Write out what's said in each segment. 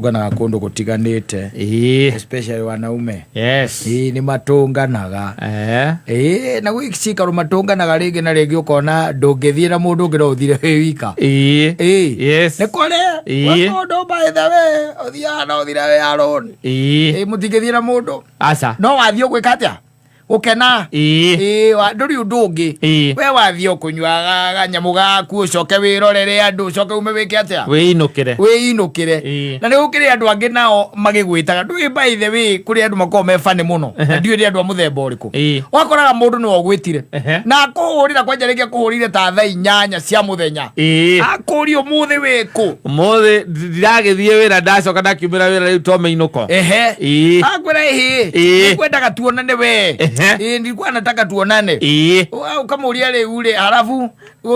Gana kundu gutiganite especially wanaume ni matunganaga na gwikicika ru matunganaga ringi na ringi ukona ndungithie na mundu ngira uthire wika ni kore mundu by the way uthia no uthira we alone mutingithie na mundu asa no wathie gwika atia ukena wa nduri undungi we wathie kunywa nyamu gaku ucoke wirorere andu ucoke ume wike atia weinukire na ni ukire andu angi nao magigwitaga ndui by the way kuri andu makoma mefane muno ndiyo ri andu amuthemba uriku wakoraga mundu no ogwitire na akuhurira kwanja reke kuhurire ta thaa 8 cia muthenya akurio muthe wiku muthe ndiragithie wira ndacoka ndakiumira wira riu to meinuko akwira ni kwendaga tuonane we nilikuwa nataka tuonane ukamuria riu ri halafu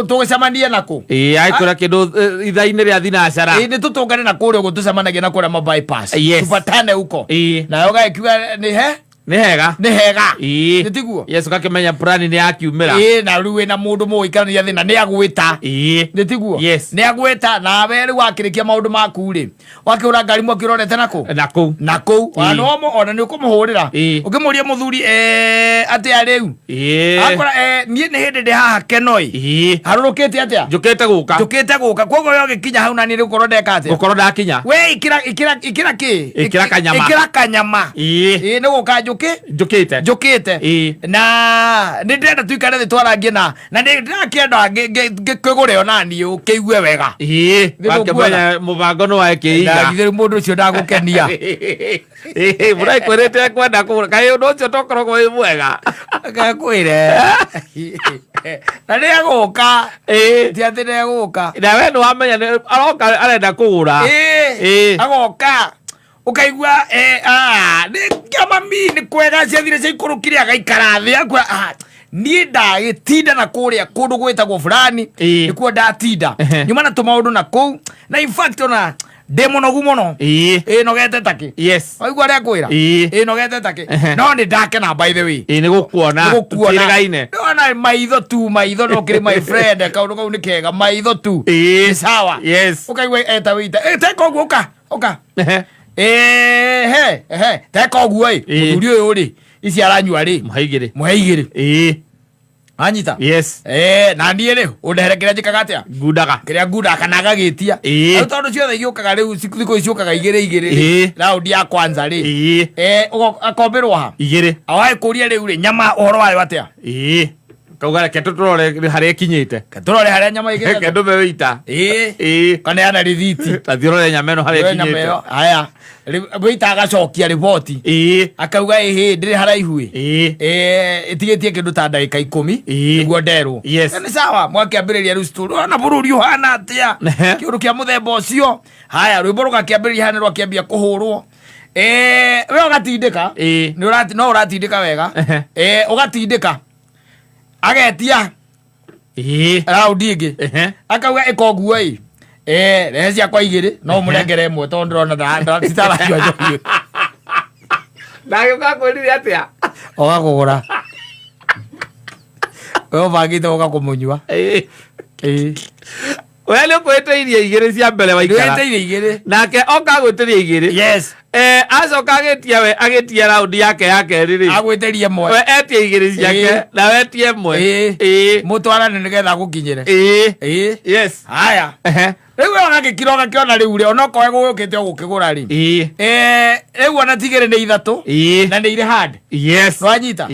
tugicamania nako aikura kindu ithaini ria thinacara ni tutungane na kuria gutucamanagia na kuria ma bypass tupatane huko na yoga ikiwa ni hega nitiguo Yesu kakimenya plan ni akiumira na riu na mundu muikarania thina ni agwita nitiguo ni agwita na weri wakirikia maundu maku ri wakiura ngari mwa kirorete nako wanomo ona ni ukumuhurira ukimuria muthuri ati ariu akora nie ni hindi ndi haha kenoi harurukite atia njukite guka kogo yo gikinya hau na ni rukorwo ndeka atia gukorwo ndakinya we ikira kanyama ni guka njukite na ni ndenda tuikare thi twarangie na ni ndakienda ngikigure ona ni ukiigue wega wakimenya mubango no wakiiga ngithiri mundu ucio ndagukenia murai kwirite kwenda kugura kai undu ucio tokorwo wi mwega gakwire na ni aguka ti ati ni aguka na we no wamenya aroka arenda kugura agoka ukaigua ni kama mimi kwega ciathire cikurukire agaikara thi akwa ni ndagitinda na kuria kundu gwitagwo fulani ni kwa ndatinda nyuma na tumaundu na ku na in fact ona demonogu muno nogete taki waigua ria kwira nogete taki no ni ndake na by the way ni gukuona tirigaine ona maitho no kiri my friend kaundu kau ni kega maitho tu sawa ukaigua eta wita teko guka teko guo muthuri uyu ri ici aranyua ri muhaigiri anyita na ndie ri undeherekera njikaga atia ngudaga kana agagitia tondu ciothe igiukaga riu thikũ iciukaga igĩrĩ raundi ya kwanza ri akombirwo ha awai kuria riu ri nyama uhoro wayo atia kauga reke tuturore haria kinyite turore haria nyama igite kendu be wita kana yana rithiti tathirore nyama eno haria kinyite haya wita agacokia riboti akauga ndiri haraihu itigitie kindu ta ndagika 10 niguo nderwo ni sawa mwakiambiriria riu story ona bururi uhana atia kiundu kia muthemba ucio haya rwimbo rugakiambiriria hana rwakiambia kuhurwo we ugatindika no uratindika wega ugatindika agetia raundi ingi akauga ikoguo rehe ciakwa igiri no murengere imwe tondu ndorona citarajua njogu ndagĩũka kwĩrire atia ũgakũgũra we ũbangĩte ũka kũmũnyua we nĩ ũkwĩtĩirie igĩrĩ cia mbere waikara nake oka gwĩtĩria igĩrĩ acoka agĩtia raundi yake ya kerĩ rĩ agwĩtĩrie mwe we etia igĩrĩ ciake na wetie ĩmwe mũtwarane nĩgetha gũkinyĩre haya riu agagĩkira ũgakĩona riu rĩ ona okorwo gũgĩũkĩte ũgũkĩgũra rĩ rĩu ona tigĩrĩ nĩ ithatũ na nĩ irĩ hand nwanyita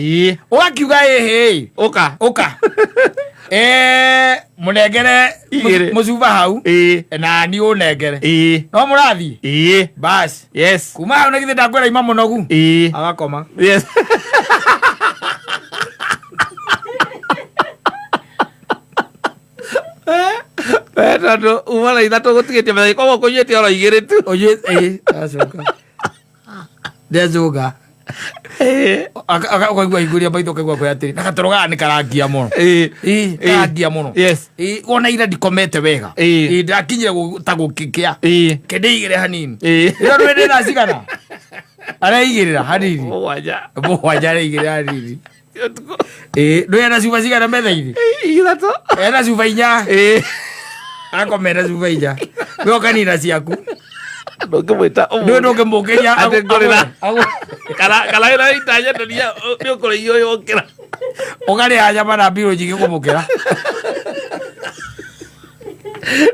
ũgakiuga ũka munengere mucuba hau na ni unengere no murathi bas kuma hau nagithe ndakwira ima munogu agakoma tondu umana ithatũ gũtigĩtie methai koguo kũnyuĩte oro igĩrĩ tu ndacoka akaigua hingũria maitho kaigua kwĩ atĩrĩ na gatoro gaka nĩ karangia mũno karangia mũno wona ira ndikomete wega ndakinyire ta gũkĩkĩa kĩndĩigĩre hanini ĩro nĩ ndĩracigana areigĩrĩra hanini mũgwanja areigĩrĩra hanini nĩ ena cuba cigana metha-inĩ ena cuba 4 akomera cuba 4 we ũkanina ciaku ndungimwita ndio ndungimukiria atengorera kala ira itanya ndia ni ukore iyo yokira ugari haja mana biro jigi kumukira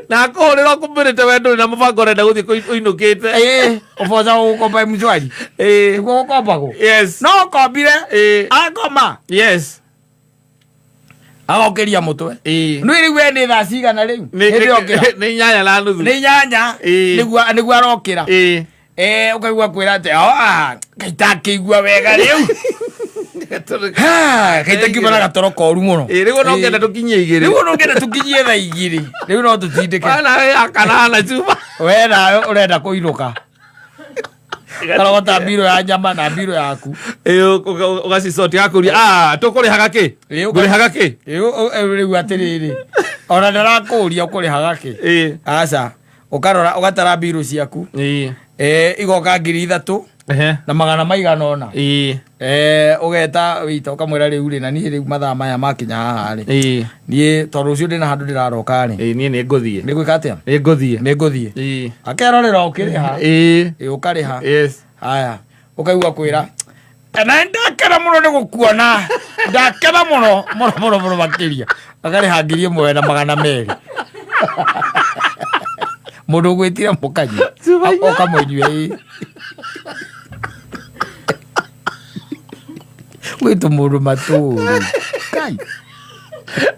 na korera kumbirite wendo na mubango renda guthi kuinukite ufoza ukomba mjwari uko komba go yes no kombire akoma yes agokeria mutwe nwi riwe ni tha cigana riu ni nyanya la nuthu ni nyanya niguo arokira ukaigua kwira ati kaita kigua wega riu kaita kibona gatoro koru muno riu no ngenda tukinyie igiri riu no ngenda tukinyie tha igiri riu no tutindike ana kana chupa we nayo urenda kuiruka karogota biro ya nyama na biro yaku ugasicoti gakuria tukurihaga ki ngurihaga ki riu atiriri ona ndarakuria ukurihaga ki aca ukarora ugatara biro ciaku igoka 3,000 na magana maigana ona ugeta wita ukamwira riu ri na ni riu mathaa maya makinya haha ri ni tondu ucio ndina handu ndiraroka ri ni nguthie ni gwika atia ni nguthie akerorera ukiriha ukariha haya ukaigua kwira na ndakera muno ni gukuona ndakera muno makiria akariha 1,200 mundu gwitira mukanyi ukamwenyue witu mundu maturu kai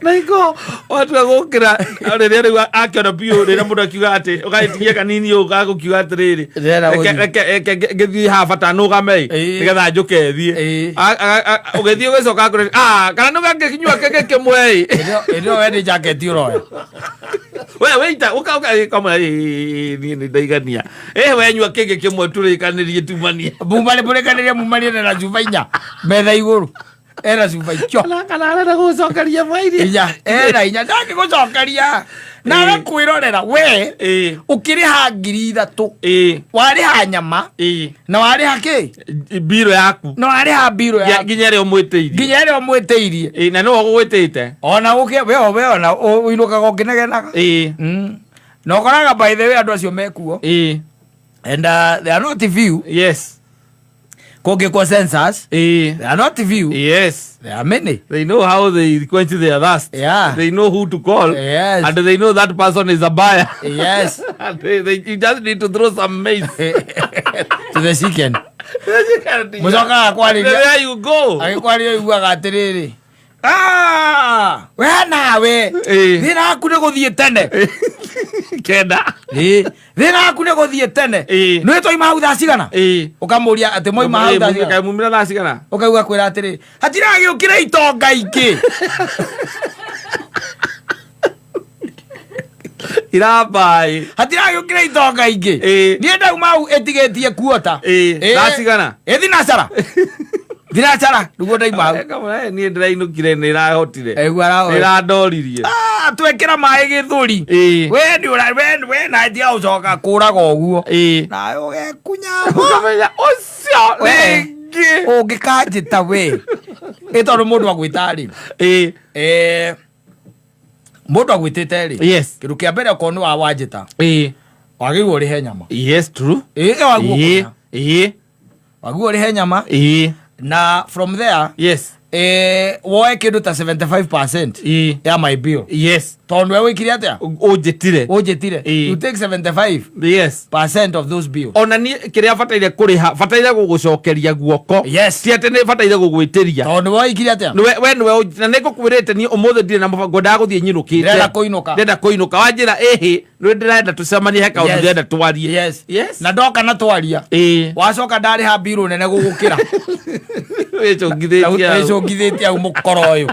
naiko watu agukira riria riu akiona biu riria mundu akiuga ati ugaitingia kanini ugagukiuga atiriri ngithii ha bata nugamei nigetha njuke thie ugithii ugicoka kuri kana nugakinyua keke kimwe ndio wendi jacket uroya we ita uka kama ni ndaigania wenyua keke kimwe turikanirie tumanie bumale burekanirie mumanie na juba inya metha iguru era juba icho kana arenda gucokeria mairi era inya ndaki gucokeria na gakwirorera we ukiriha 3,000 wariha nyama na wariha ki biro yaku na wariha biro yaku nginya ri omwiteirie na no gugwitite ona uke we ona uinuka gokinegenaga no koraga by the way andu acio mekuo and they are not few yes koge kwa census they are not few yes there are many they know how they quench their thirst they know who to call and they know that person is a buyer and you just need to throw some maize to the chicken muzoka kwali there you go agikwali iguaga atiriri we nawe thina aku ni guthie tene kenda thina aku ni guthie tene nwi toima hau thaa cigana ukamuria ati moima hau thaa cigana mumira thaa cigana ukauga kwira atiri hatiragiukira itonga ingi irabai hatiragiukira itonga ingi ni ndauma hau etigetie kuota thaa cigana thinacara thinacara niguo ndaima hau ni ndirainukire ni irahotire ni irandoririe twekera mai githuri we na ndia ucoka kuraga uguo nawe ugekunya ukamenya ucio ringi ungikanjita we itondu mundu agwita ri mundu agwitite ri kindu kia mbere ko ni wanjita wagirwo urihe nyama true wagirwo urihe nyama na from there woe kindu ta 75% ya my bill tondu we wikire atia unjitire you take 75% of those bills ona ni kiria fataire kuriha fataire gugucokeria guoko ti ati ni fataire gugwitiria tondu we wikire atia we na niko kwirite ni umuthi ndire na mubango ndaguthie nyirukite ndenda kuinuka wanjira ni ndirenda tucemanie heka undu ndenda twarie na ndoka na twaria wacoka ndari ha bill nene gugukira wicungithitie au mukoro uyu